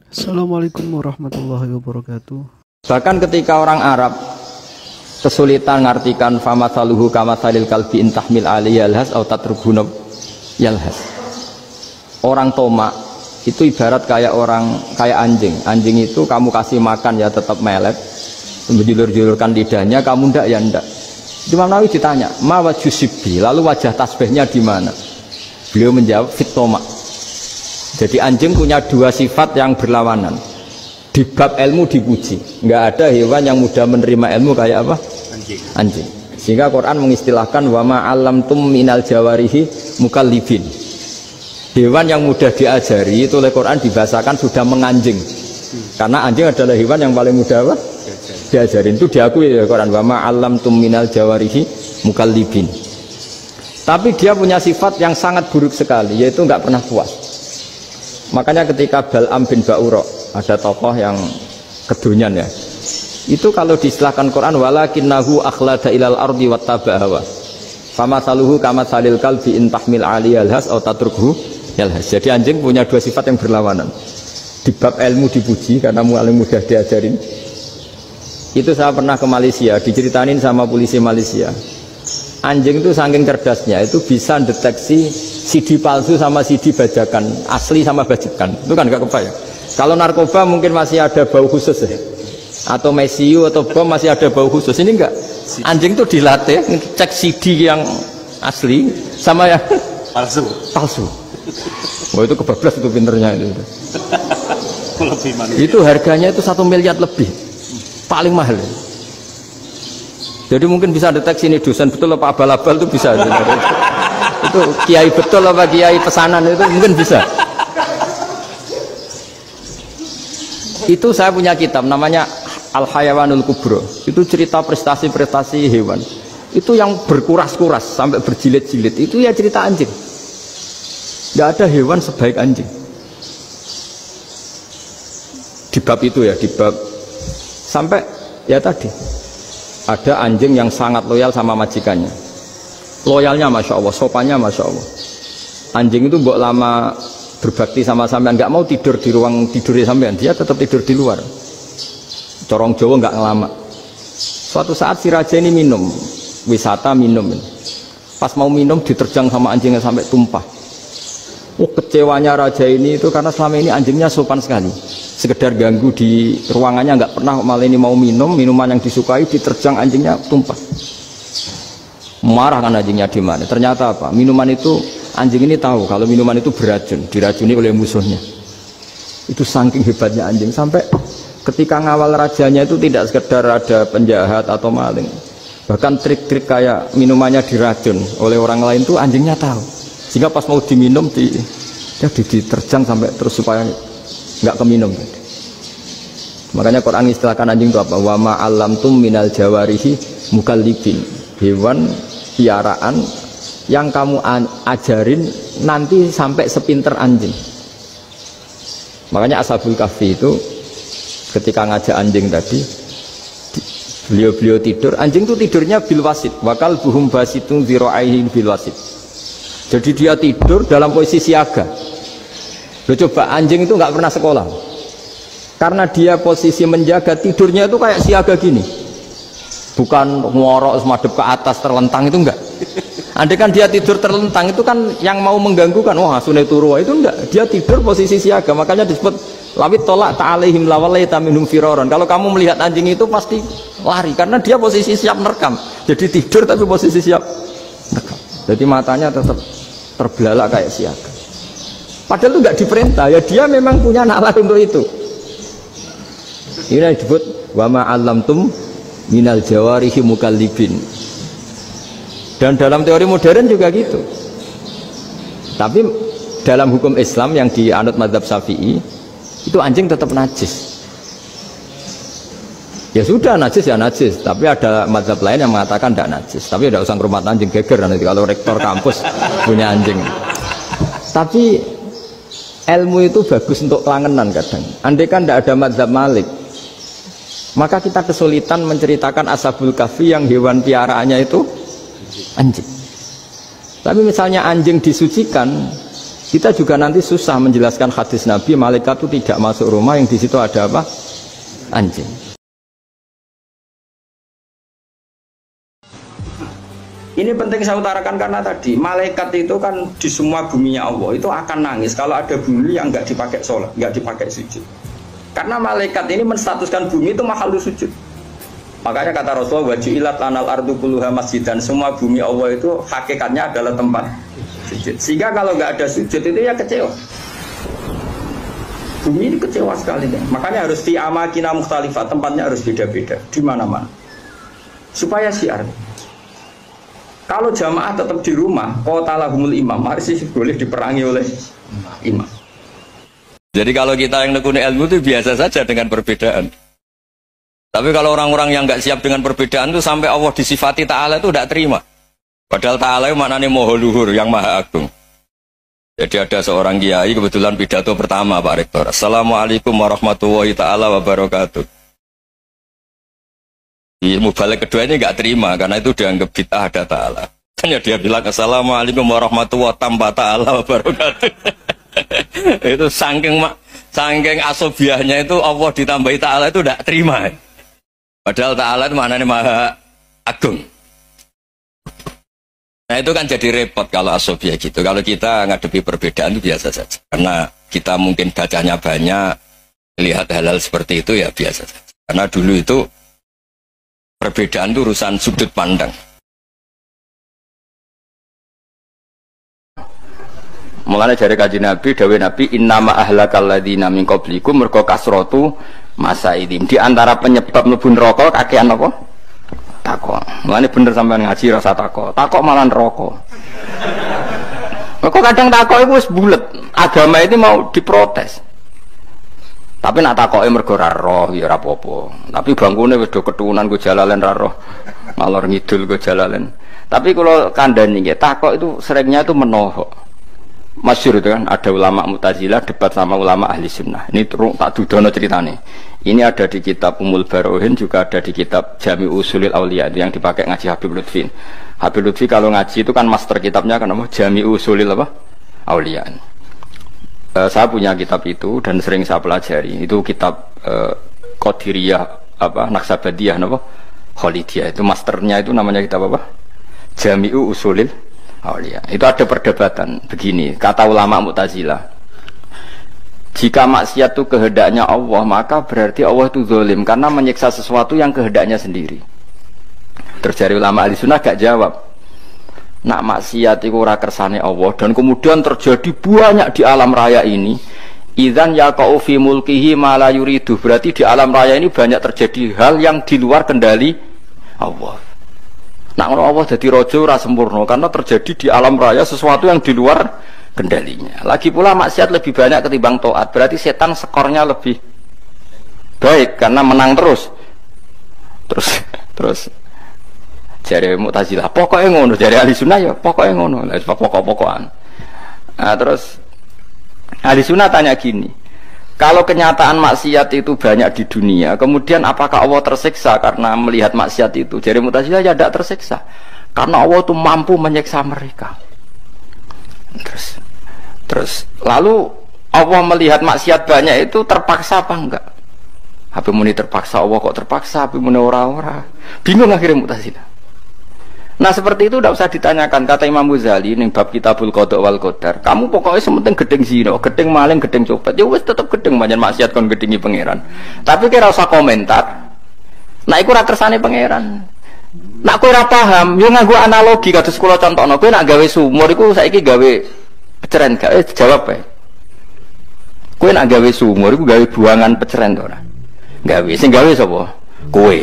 Assalamualaikum warahmatullahi wabarakatuh. Bahkan ketika orang Arab kesulitan mengartikan famathaluhu kamathalil kalbi in tahmil alaihi yalhas atau tatrukhu yalhas. Orang tomak itu ibarat kayak anjing. Anjing itu kamu kasih makan ya tetap melet, menjulur-julurkan lidahnya, kamu ndak ya ndak. Imam Nawawi ditanya, "Ma wajhusibi?" Lalu wajah tasbihnya di mana? Beliau menjawab, "Fit tomak." Jadi anjing punya dua sifat yang berlawanan. Di bab ilmu dipuji, nggak ada hewan yang mudah menerima ilmu kayak apa? Anjing. Sehingga Quran mengistilahkan wa ma 'allamtum minal jawarihi mukallibin. Hewan yang mudah diajari itu oleh Quran dibahasakan sudah menganjing. Karena anjing adalah hewan yang paling mudah apa? Diajarin. Itu diakui oleh Quran wa ma 'allamtum minal jawarihi mukallibin. Tapi dia punya sifat yang sangat buruk sekali, yaitu nggak pernah puas. Makanya ketika Bal'am bin Ba'ura, ada tokoh yang kedonyan ya, itu kalau diistilahkan Quran walakinnahu akhlada ilal ardi wattaba'a hawa famathaluhu kamathalil kalbi in tahmil alaihi yalhas aw tatrukhu yalhas. Jadi anjing punya dua sifat yang berlawanan. Di bab ilmu dipuji karena paling mudah diajarin. Itu saya pernah ke Malaysia, diceritain sama polisi Malaysia. Anjing itu saking cerdasnya itu bisa deteksi CD palsu sama CD bajakan, asli sama bajakan. Itu kan gak kebayang. Kalau narkoba mungkin masih ada bau khusus ya, atau mesiu atau bom masih ada bau khusus. Ini enggak. Anjing itu dilatih cek CD yang asli sama yang palsu. Wah itu kebablas itu pinternya itu. Itu harganya itu 1 miliar lebih, paling mahal. Jadi mungkin bisa deteksi ini dosen betul apa abal-abal itu bisa. Itu kiai betul apa kiai pesanan itu mungkin bisa. Itu saya punya kitab namanya Al-Hayawanul Kubro. Itu cerita prestasi-prestasi hewan. Itu yang berkuras-kuras sampai berjilid-jilid. Itu ya cerita anjing. Tidak ada hewan sebaik anjing. Di bab itu ya, di bab sampai ya tadi ada anjing yang sangat loyal sama majikannya. Loyalnya Masya Allah, sopannya Masya Allah. Anjing itu mbok lama berbakti sama sampean, nggak mau tidur di ruang tidurnya sampean, dia tetap tidur di luar. Corong Jawa nggak ngelama. Suatu saat si raja ini minum, wisata minum. Pas mau minum diterjang sama anjingnya sampai tumpah. Kecewanya raja ini itu karena selama ini anjingnya sopan sekali. Sekedar ganggu di ruangannya nggak pernah, malah ini mau minum minuman yang disukai diterjang anjingnya tumpah. Marah kan anjingnya di mana? Ternyata apa? Minuman itu anjing ini tahu kalau minuman itu beracun, diracuni oleh musuhnya. Itu saking hebatnya anjing sampai ketika ngawal rajanya itu tidak sekedar ada penjahat atau maling, bahkan trik-trik kayak minumannya diracun oleh orang lain itu anjingnya tahu. Sehingga pas mau diminum diterjang sampai terus supaya nggak keminum. Makanya Quran istilahkan anjing itu apa? Wa ma 'allamtum minal jawarihi mukallibin. Hewan piaraan yang kamu ajarin nanti sampai sepinter anjing. Makanya Ashabul Kahfi itu ketika ngajak anjing tadi, beliau tidur, anjing itu tidurnya bil wasit, wakal buhum basitun zira'aihi bil wasit. Jadi dia tidur dalam posisi siaga. Loh, coba anjing itu nggak pernah sekolah, karena dia posisi menjaga, tidurnya itu kayak siaga gini, bukan ngorok semadep ke atas terlentang, itu enggak. Andai kan dia tidur terlentang itu kan yang mau mengganggu kan, wah sunai turu, itu enggak. Dia tidur posisi siaga, makanya disebut lawit tolak ta'alaihim lawalaita minhum firoron. Kalau kamu melihat anjing itu pasti lari, karena dia posisi siap merekam. Jadi tidur tapi posisi siap merekam. Jadi matanya tetap terbelalak kayak siaga. Padahal itu nggak diperintah, ya dia memang punya nalar untuk itu. Ini disebut wa ma 'allamtum minal jawarihi mukallibin. Dan dalam teori modern juga gitu. Tapi dalam hukum Islam yang dianut mazhab Syafi'i itu anjing tetap najis. Ya sudah najis ya najis, tapi ada mazhab lain yang mengatakan tidak najis. Tapi tidak usah ngurmat anjing, geger nanti kalau rektor kampus punya anjing. Tapi ilmu itu bagus untuk kelangenan kadang. Andai kan tidak ada mazhab Malik, maka kita kesulitan menceritakan Ashabul Kahfi yang hewan piaraannya itu anjing. Tapi misalnya anjing disucikan, Kita juga nanti susah menjelaskan hadis Nabi malaikat itu tidak masuk rumah yang di situ ada apa? Anjing. Ini penting saya utarakan karena tadi malaikat itu kan di semua buminya Allah itu akan nangis kalau ada bumi yang nggak dipakai sholat, nggak dipakai sujud. Karena malaikat ini menstatuskan bumi itu mahal sujud. Makanya kata Rasulullah wajilat lanal ardu kulluha masjidan, semua bumi Allah itu hakikatnya adalah tempat sujud. Sehingga kalau nggak ada sujud itu ya kecewa. Bumi ini kecewa sekali kan. Makanya harus fi amakina mukhtalifah, tempatnya harus beda-beda di mana-mana. Supaya syiar. Kalau jamaah tetap di rumah, qatalahumul imam, masih boleh diperangi oleh imam. Jadi kalau kita yang nekuni ilmu itu biasa saja dengan perbedaan. Tapi kalau orang-orang yang nggak siap dengan perbedaan itu sampai Allah disifati Ta'ala itu tidak terima. Padahal Ta'ala itu maknanya Maha Luhur, yang Maha Agung. Jadi ada seorang kiai kebetulan pidato pertama Pak Rektor. Assalamualaikum warahmatullahi ta'ala wabarakatuh. Ilmu balik kedua ini nggak terima karena itu dianggap bid'ah ada Ta'ala. Kan ya dia bilang Assalamualaikum warahmatullahi ta'ala wabarakatuh. Itu saking asobiahnya itu Allah ditambahi Ta'ala itu tidak terima. Padahal Ta'ala itu maknanya Maha Agung. Nah itu kan jadi repot kalau asobiah gitu. Kalau kita ngadepi perbedaan itu biasa saja. Karena kita mungkin bacanya banyak, lihat hal-hal seperti itu ya biasa saja. Karena dulu itu perbedaan itu urusan sudut pandang. Mulanya dari kaji Nabi, dawe Nabi, innama ahlakal ladzina min qablikum mergo kasratu masaidim. Di antara penyebab mlebu neraka kakean apa? Takok. Mulanya bener sampean ngaji rasa takok. Takok malah neraka. Kok kadang takok itu wis bulet. Agama ini mau diprotes. Tapi nak takoke mergo ra roh ya ora apa-apa. Tapi bangkune wis do keturunan go jalalen ra roh. Malor ngidul go jalalen. Tapi kalau kandhani nggih takok itu seringnya itu menohok. Masyhur itu kan ada ulama Mu'tazilah debat sama ulama ahli sunnah. Ini tak dudono ceritane. Ini ada di kitab Umul Barohin, juga ada di kitab Jami Usulil Aulia itu yang dipakai ngaji Habib Lutfi. Habib Lutfi kalau ngaji itu kan master kitabnya kan apa? Jami Usulil apa? Aulia. Saya punya kitab itu dan sering saya pelajari. Itu kitab Qadiriyah apa Naksabandiyah apa Khalidiyah. Itu masternya itu namanya kitab apa? Jami'u Usulil Aulia. Itu ada perdebatan begini, kata ulama Mu'tazilah. Jika maksiat itu kehendaknya Allah, maka berarti Allah itu zalim karena menyiksa sesuatu yang kehendaknya sendiri. Terjadi ulama ahli sunnah gak jawab. Nak maksiat itu ora kersane Allah dan kemudian terjadi banyak di alam raya ini, idzan yaqa'u fi mulkihi ma la yuridu, berarti di alam raya ini banyak terjadi hal yang di luar kendali Allah. Nak ngono Allah dadi raja ora sempurna karena terjadi di alam raya sesuatu yang di luar kendalinya. Lagi pula maksiat lebih banyak ketimbang taat, berarti setan skornya lebih baik karena menang terus. Terus jari Mu'tazilah pokoknya ngono, jari ahli sunnah ya pokoknya ngono, pokok-pokokan. Nah, terus ahli sunnah tanya gini, kalau kenyataan maksiat itu banyak di dunia, kemudian apakah Allah tersiksa karena melihat maksiat itu? Jari Mu'tazilah ya tidak tersiksa karena Allah itu mampu menyiksa mereka. Terus lalu Allah melihat maksiat banyak itu terpaksa apa enggak? Habis muni terpaksa, Allah kok terpaksa, habis muni ora-ora. Bingung akhirnya Mu'tazilah. Nah seperti itu tidak usah ditanyakan, kata Imam Ghazali ning bab Kitabul Qada wal Qadar. Kamu pokoknya sementing gedeng zina, gedeng maling, gedeng copet, ya wis tetep gedeng banyak maksiat kon gedingi pangeran. Tapi kira usah komentar. Nah iku ora kersane pangeran. Nak kowe ora paham, yo nganggo analogi kados kula contohno. Kowe nak gawe sumur iku saiki gawe peceren gak jawab ae. Kowe nak gawe sumur iku gawe buangan peceren to ora? Gawe sing gawe sapa? Kowe.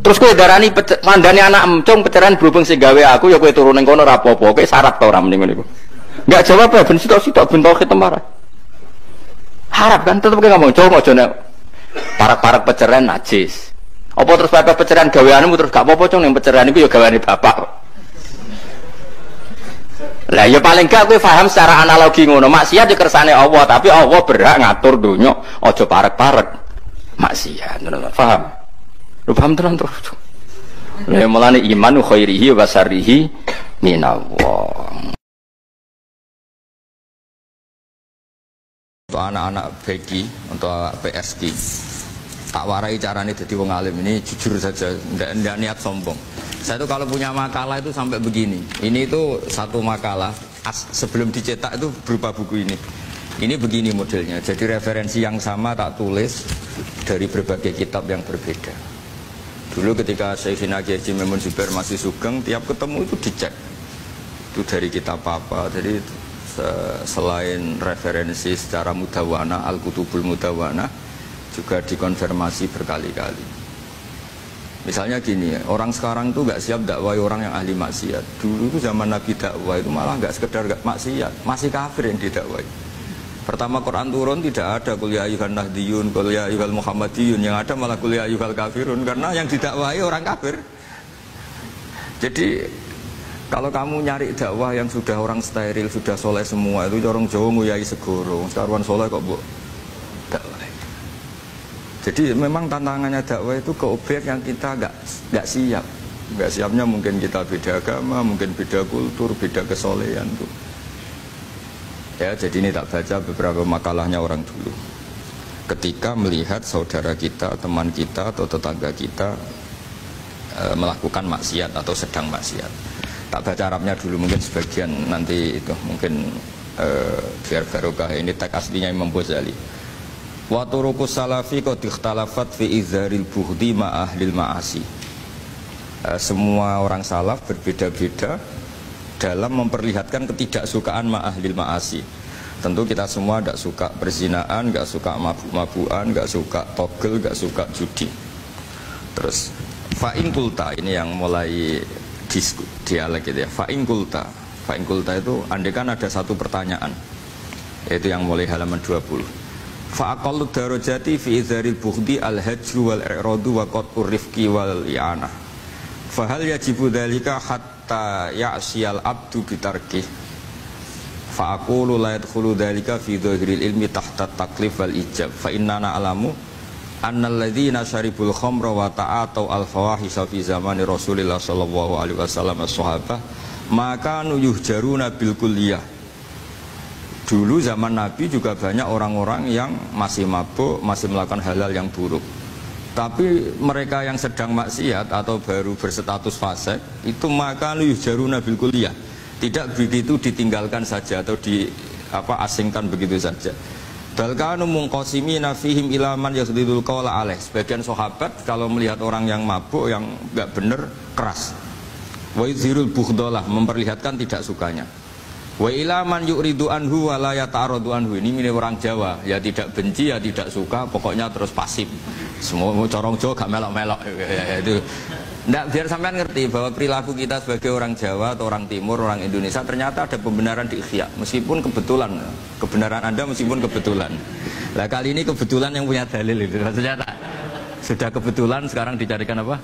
Terus kowe darani mandane anak emcung peceran berhubung sing gawe aku ya kowe turu ning kono ora apa-apa. Kowe sarap ta ora mending niku. Enggak jawab ya ben sitok-sitok ben tau ketemara. Harap kan tetep ngomong coba aja nek parak-parak peceran najis. Apa terus pakai peceran gaweanmu terus gak apa-apa cung ning peceran iku ya gaweane bapak. Lah ya paling gak kowe paham secara analogi ngono. Maksiat ya kersane Allah, tapi Allah berhak ngatur donya aja parek-parek maksiat. Paham? Lu paham tenan to? Lah mulane iman khairihi wa syarrihi minallah. anak-anak Beki untuk PSK tak warai caranya jadi wong alim. Ini jujur saja, tidak niat sombong. Saya itu kalau punya makalah itu sampai begini. Ini itu satu makalah sebelum dicetak itu berupa buku ini. Ini begini modelnya. Jadi referensi yang sama tak tulis dari berbagai kitab yang berbeda. Dulu ketika Syekhina Kiai Haji Maimun Zubair masih sugeng, tiap ketemu itu dicek. Itu dari kitab apa. Jadi selain referensi secara mudawana, Al-Kutubul Mudawana, juga dikonfirmasi berkali-kali. Misalnya gini, orang sekarang itu nggak siap dakwah orang yang ahli maksiat. Dulu itu zaman Nabi dakwah itu malah nggak sekedar nggak maksiat, masih kafir yang didakwai. Pertama Quran turun tidak ada qul ya ayyuhan nahdiyun, qul ya ayyuhal muhammadiyun, yang ada malah qul ya ayyuhal kafirun, karena yang didakwai orang kafir. Jadi kalau kamu nyari dakwah yang sudah orang steril, sudah soleh semua, itu orang Jawa nguyai segoro, sekarang soleh kok bu dakwah. Jadi memang tantangannya dakwah itu ke objek yang kita nggak siap. Nggak siapnya mungkin kita beda agama, mungkin beda kultur, beda kesolehan tuh. Ya, jadi ini tak baca beberapa makalahnya orang dulu. Ketika melihat saudara kita, teman kita atau tetangga kita melakukan maksiat atau sedang maksiat. Tak baca Arabnya dulu, mungkin sebagian nanti itu mungkin biar barokah. Ini teks aslinya Imam Ghazali. Wa turuqus salafi qad ikhtalafat fi izharil bughdi ma ahlil ma'asi. Semua orang salaf berbeda-beda dalam memperlihatkan ketidaksukaan ma ahlil ma'asi. Tentu kita semua tidak suka perzinaan, nggak suka mabuk-mabukan, nggak suka togel, nggak suka judi. Terus fa'in kulta, ini yang mulai dialek gitu ya. Fa'in kulta itu andekan ada satu pertanyaan, yaitu yang mulai halaman 20. Fa'aqallu darajati fi izharil bughdi al-hajru wal i'radu wa qat'ur rifqi wal i'anah. Fahal yajibu dzalika hatta ya'siyal abdu bitarkih. Fa'aqulu la yadkhulu dzalika fi dhahiril ilmi tahta taklif wal ijab. Fa innana alamu annal ladzina syaribul khamra wa ta'atau al-fawahisha fi zamani Rasulillah sallallahu alaihi wasallam as-sahabah maka yuhjaruna bil kulliyah. Dulu zaman Nabi juga banyak orang-orang yang masih mabuk, masih melakukan hal-hal yang buruk. Tapi mereka yang sedang maksiat atau baru berstatus fasik itu maka yuhjaruna bil kulliyah. Tidak begitu ditinggalkan saja atau asingkan begitu saja. Balkanu mungqasimina fihim ila man yasdidul qawla alaih. Sebagian sahabat kalau melihat orang yang mabuk, yang enggak benar, keras. Wa yuzhirul bughdalah, memperlihatkan tidak sukanya. Wa ila man yuridu anhu wa la yata'aradu anhu. Ini milik orang Jawa, ya tidak benci ya tidak suka, pokoknya terus pasif. Semua corong Jawa gak melok-melok ya, itu. Nggak, biar sampean ngerti bahwa perilaku kita sebagai orang Jawa atau orang Timur, orang Indonesia ternyata ada pembenaran di ikhya, meskipun kebetulan, kebenaran Anda meskipun kebetulan. Nah kali ini kebetulan yang punya dalil itu, maksudnya sudah kebetulan sekarang dicarikan apa?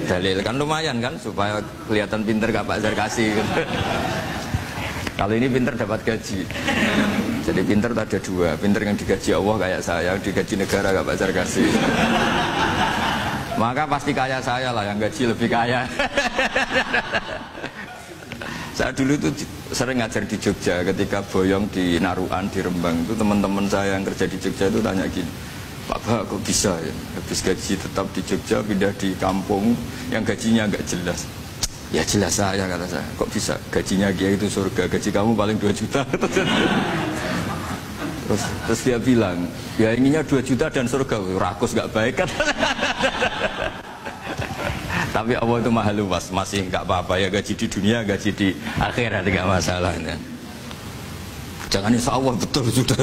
Dalil, kan lumayan kan, supaya kelihatan pinter gak Pak Zarkasi gitu. Kalau ini pinter dapat gaji. Jadi pinter ada dua, pinter yang digaji Allah kayak saya, digaji negara gak Pak Zarkasi. Maka pasti kaya saya lah, yang gaji lebih kaya. Saya dulu itu sering ngajar di Jogja, ketika boyong di Naruan, di Rembang itu teman-teman saya yang kerja di Jogja itu tanya gini, Pak kok bisa ya, habis gaji tetap di Jogja, pindah di kampung yang gajinya agak jelas. Ya jelas saya, kata saya, kok bisa, gajinya Kiai itu surga, gaji kamu paling 2 juta. Terus dia bilang, ya inginnya 2 juta dan surga, rakus gak baik kan. Tapi Allah itu maha luas, masih nggak apa-apa ya, gaji di dunia, gaji di akhirat nggak masalah kan? Jangan insya Allah betul sudah.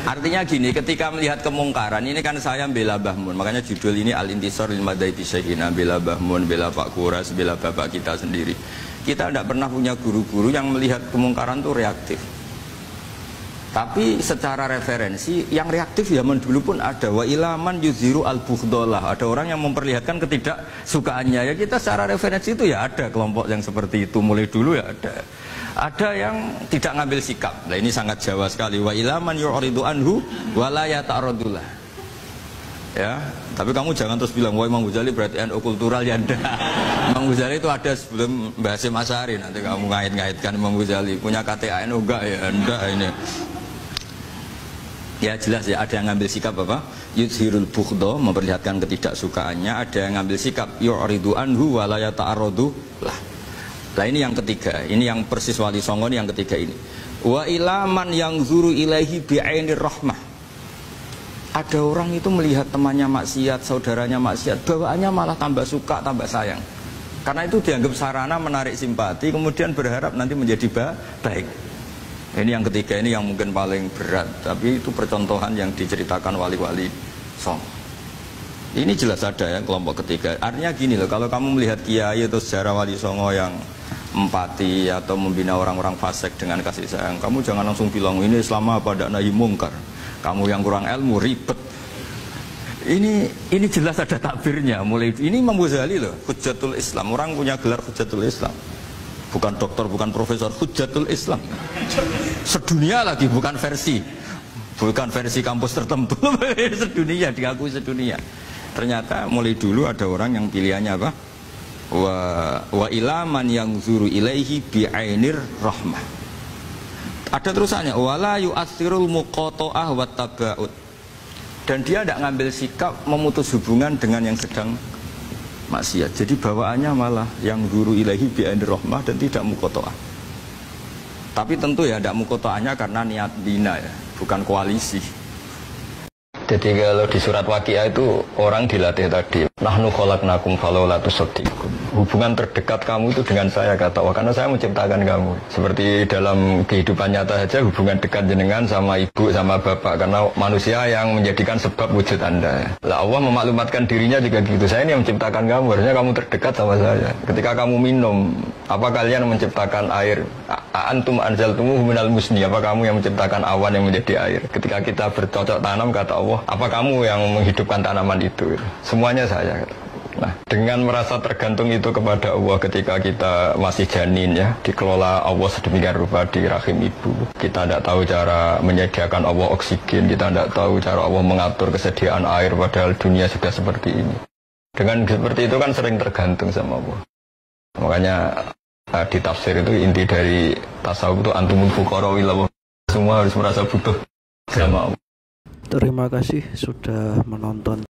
Artinya gini, ketika melihat kemungkaran ini kan saya bela Mbah Mun, makanya judul ini Al-Intisar lil Madaiti Syekhina, bela Mbah Mun, bela Pak Kuras, bela bapak kita sendiri. Kita tidak pernah punya guru-guru yang melihat kemungkaran itu reaktif. Tapi secara referensi yang reaktif zaman dulu pun ada. Wa ilaman yuziru al-bughdalah, ada orang yang memperlihatkan ketidaksukaannya. Ya kita secara referensi itu ya ada kelompok yang seperti itu, mulai dulu ya ada. Ada yang tidak ngambil sikap. Nah ini sangat Jawa sekali. Wa ilaman yu'ridu anhu wa la yata'radullah. Ya, tapi kamu jangan terus bilang wah Imam Ghazali berarti NU kultural ya enggak. Imam Ghazali itu ada sebelum bahasa Masari, nanti kamu ngait-ngaitkan Imam Ghazali punya KTAN enggak ya, enggak ini. Ya jelas ya, ada yang ngambil sikap apa? Yudhirul bughdo, memperlihatkan ketidaksukaannya, ada yang ngambil sikap yu'ridu anhu wa la yata'arradu lah. Nah ini yang ketiga, ini yang persis Wali Songo ini yang ketiga ini. Wa ilaman yang zuru ilaihi bi'ainir rahmah. Ada orang itu melihat temannya maksiat, saudaranya maksiat, bawaannya malah tambah suka, tambah sayang. Karena itu dianggap sarana menarik simpati, kemudian berharap nanti menjadi baik. Ini yang ketiga, ini yang mungkin paling berat, tapi itu percontohan yang diceritakan wali-wali Songo. Ini jelas ada ya kelompok ketiga. Artinya gini loh, kalau kamu melihat kiai atau sejarah Wali Songo yang empati atau membina orang-orang fasik dengan kasih sayang, kamu jangan langsung bilang ini Islam apa, tidak nahi mungkar. Kamu yang kurang ilmu ribet. Ini jelas ada takbirnya. Mulai ini Imam Ghazali loh, Hujjatul Islam. Orang punya gelar Hujjatul Islam. Bukan dokter, bukan profesor, Hujjatul Islam. Sedunia lagi, bukan versi kampus tertentu. Sedunia, diakui sedunia. Ternyata mulai dulu ada orang yang pilihannya apa? Wa ilaman yang zuru ilaihi bi'ainir rahmah. Ada terusannya, wala yu'athirul muqata'ah wa taba'ud. Dan dia tidak ngambil sikap memutus hubungan dengan yang sedang maksiat. Jadi bawaannya malah yang zuru ilaihi bi'ainir rahmah dan tidak muqata'ah. Tapi tentu ya tidak muqata'ahnya karena niat bina ya, bukan koalisi. Jadi kalau di surat Waqiah itu orang dilatih tadi, nahnu khalaqnakum falaula tusaddiqun. Hubungan terdekat kamu itu dengan saya, kata Allah, karena saya menciptakan kamu. Seperti dalam kehidupan nyata saja, hubungan dekat jenengan sama ibu sama bapak, karena manusia yang menjadikan sebab wujud Anda. Lah Allah memaklumatkan dirinya juga gitu, saya ini yang menciptakan kamu, harusnya kamu terdekat sama saya. Ketika kamu minum, apa kalian menciptakan air? Antum anzaltumuhu minal musni, apa kamu yang menciptakan awan yang menjadi air? Ketika kita bercocok tanam, kata Allah, apa kamu yang menghidupkan tanaman itu? Semuanya saya. Nah, dengan merasa tergantung itu kepada Allah ketika kita masih janin ya, dikelola Allah sedemikian rupa di rahim ibu. Kita tidak tahu cara menyediakan Allah oksigen, kita tidak tahu cara Allah mengatur kesediaan air, padahal dunia sudah seperti ini. Dengan seperti itu kan sering tergantung sama Allah. Makanya di tafsir itu inti dari tasawuf itu antumul fuqara ilallah. Semua harus merasa butuh sama Allah. Terima kasih sudah menonton.